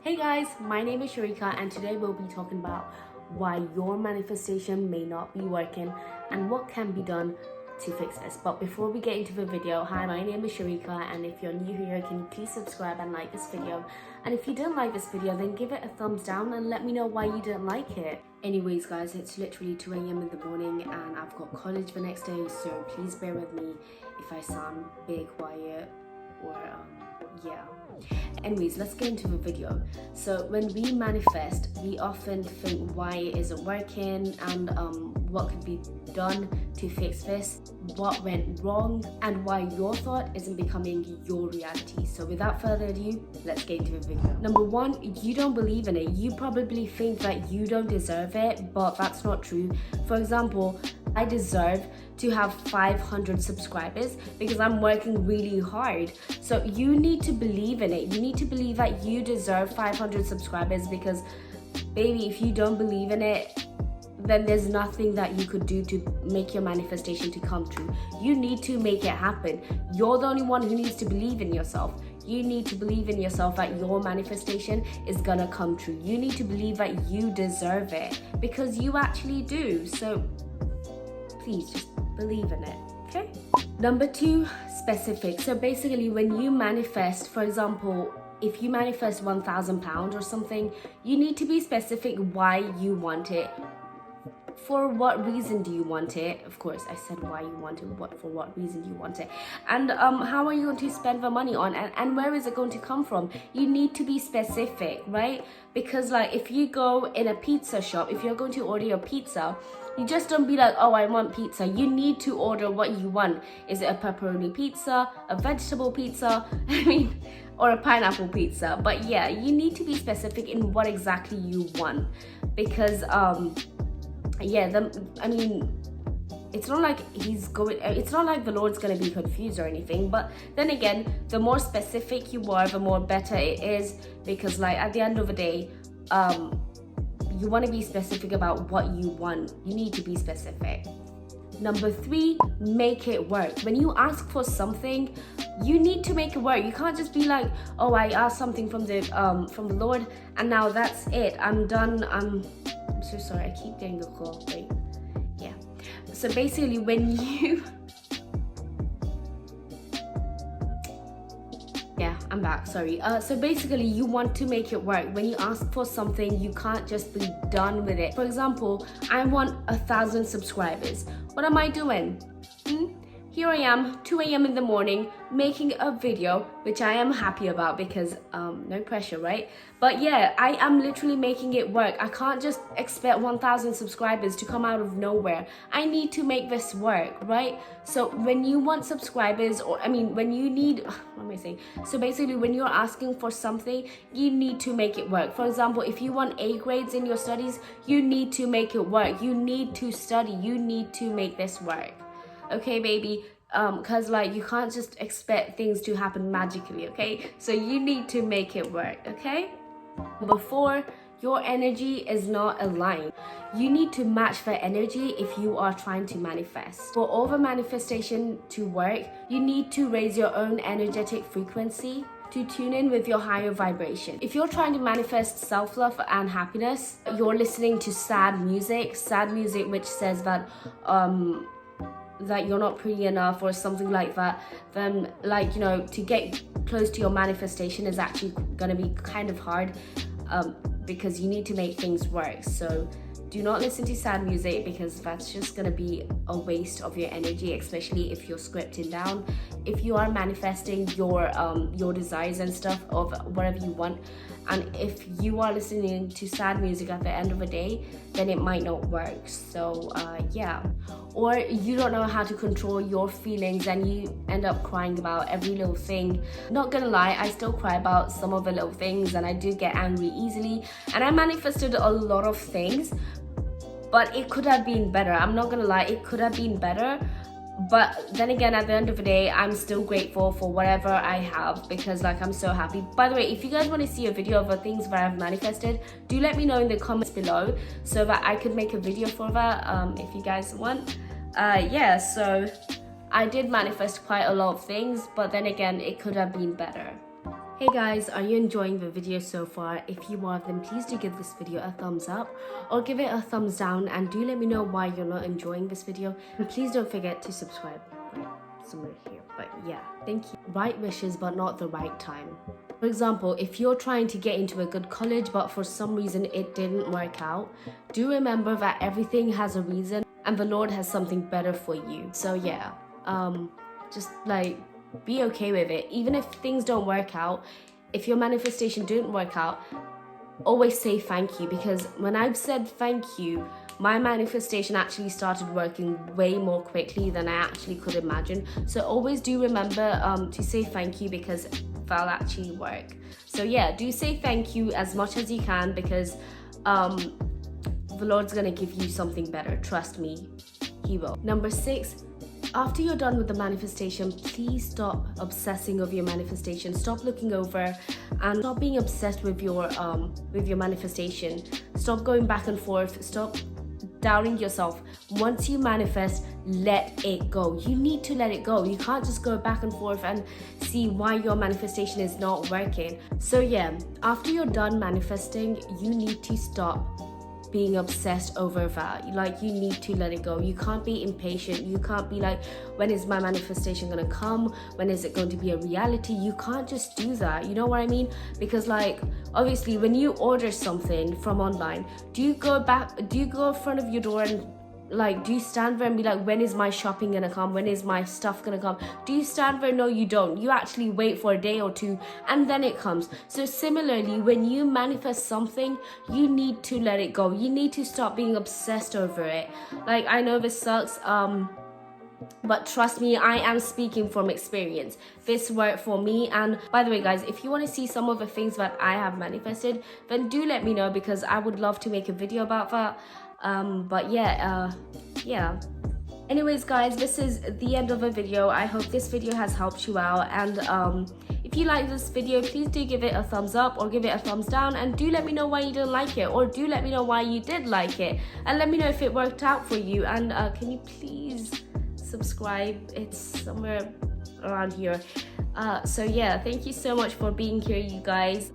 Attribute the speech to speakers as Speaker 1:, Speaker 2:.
Speaker 1: Hey guys, my name is Sharika and today we'll be talking about why your manifestation may not be working and what can be done to fix this. But before we get into the video, hi, my name is Sharika, and if you're new here, can you please subscribe and like this video? And if you didn't like this video, then give it a thumbs down and let me know why you didn't like it. Anyways guys, it's literally 2 a.m. in the morning and I've got college the next day, so please bear with me if I sound big, quiet, or yeah. Anyways, let's get into the video. So when we manifest, we often think why it isn't working and what could be done to fix this, what went wrong, and why your thought isn't becoming your reality. So without further ado, let's get into the video. Number one, you don't believe in it. You probably think that you don't deserve it, but that's not true. For example, I deserve to have 500 subscribers because I'm working really hard. So you need to believe in it. You need to believe that you deserve 500 subscribers because, baby, if you don't believe in it, then there's nothing that you could do to make your manifestation to come true. You need to make it happen. You're the only one who needs to believe in yourself. You need to believe in yourself that your manifestation is gonna come true. You need to believe that you deserve it because you actually do. So please just believe in it, okay? Number two, specific. So basically when you manifest, for example, if you manifest £1,000 or something, you need to be specific why you want it. For what reason do you want it? Of course, I said why you want it, for what reason do you want it? And how are you going to spend the money on? And where is it going to come from? You need to be specific, right? Because like if you go in a pizza shop, if you're going to order your pizza, you just don't be like, oh, I want pizza. You need to order what you want. Is it a pepperoni pizza, a vegetable pizza? Or a pineapple pizza? But yeah, you need to be specific in what exactly you want. Because it's not like it's not like the Lord's gonna be confused or anything, but then again, the more specific you are, the more better it is, because like at the end of the day, you want to be specific about what you want. You need to be specific. Number three, make it work. When you ask for something, you need to make it work. You can't just be like, oh, I asked something from the Lord and now that's it, I'm done. I'm so sorry, I keep getting the call. Wait, yeah. So basically when you I'm back, sorry. So basically you want to make it work. When you ask for something, you can't just be done with it. For example, I want 1,000 subscribers. What am I doing? Here I am, 2 a.m. in the morning, making a video, which I am happy about because no pressure, right? But yeah, I am literally making it work. I can't just expect 1,000 subscribers to come out of nowhere. I need to make this work, right? So when you want subscribers, when you need, what am I saying? So basically when you're asking for something, you need to make it work. For example, if you want A grades in your studies, you need to make it work. You need to study. You need to make this work. Okay, baby? Because like you can't just expect things to happen magically, okay? So you need to make it work, okay? Number four, your energy is not aligned. You need to match the energy if you are trying to manifest. For all the manifestation to work, you need to raise your own energetic frequency to tune in with your higher vibration. If you're trying to manifest self-love and happiness, you're listening to sad music which says that that you're not pretty enough or something like that, then like, you know, to get close to your manifestation is actually gonna be kind of hard because you need to make things work. So do not listen to sad music because that's just gonna be a waste of your energy, especially if you're scripting down. If you are manifesting your desires and stuff of whatever you want, and if you are listening to sad music at the end of the day, then it might not work. So yeah. Or you don't know how to control your feelings and you end up crying about every little thing. Not gonna lie, I still cry about some of the little things and I do get angry easily. And I manifested a lot of things, but it could have been better. I'm not gonna lie, it could have been better. But then again, at the end of the day, I'm still grateful for whatever I have because like I'm so happy. By the way, if you guys want to see a video of the things that I've manifested, do let me know in the comments below so that I could make a video for that if you guys want. Yeah, so I did manifest quite a lot of things, but then again, it could have been better. Hey guys, are you enjoying the video so far? If you are, then please do give this video a thumbs up or give it a thumbs down, and do let me know why you're not enjoying this video. And please don't forget to subscribe right somewhere here. But yeah, thank you. Right wishes but not the right time. For example, if you're trying to get into a good college but for some reason it didn't work out, do remember that everything has a reason and the Lord has something better for you. So yeah, just like be okay with it. Even if things don't work out, if your manifestation didn't work out, always say thank you, because when I've said thank you, my manifestation actually started working way more quickly than I actually could imagine. So always do remember to say thank you, because that'll actually work. So yeah, do say thank you as much as you can, because the Lord's gonna give you something better. Trust me, He will. Number 6, after you're done with the manifestation, please stop obsessing over your manifestation. Stop looking over and stop being obsessed with your manifestation. Stop going back and forth. Stop doubting yourself. Once you manifest, let it go. You need to let it go. You can't just go back and forth and see why your manifestation is not working. So yeah, after you're done manifesting, you need to stop being obsessed over that. Like, you need to let it go. You can't be impatient. You can't be like, when is my manifestation gonna come? When is it going to be a reality? You can't just do that. You know what I mean? Because like, obviously when you order something from online, do you go in front of your door and like, do you stand there and be like, when is my shopping gonna come? When is my stuff gonna come? Do you stand there? No, you don't. You actually wait for a day or two and then it comes. So similarly, when you manifest something, you need to let it go. You need to stop being obsessed over it. Like, I know this sucks, but trust me, I am speaking from experience. This worked for me. And by the way guys, if you want to see some of the things that I have manifested, then do let me know, because I would love to make a video about that. But yeah. Anyways guys, this is the end of the video. I hope this video has helped you out, and if you like this video, please do give it a thumbs up or give it a thumbs down, and do let me know why you didn't like it, or do let me know why you did like it, and let me know if it worked out for you. And can you please subscribe? It's somewhere around here. So yeah, thank you so much for being here, you guys.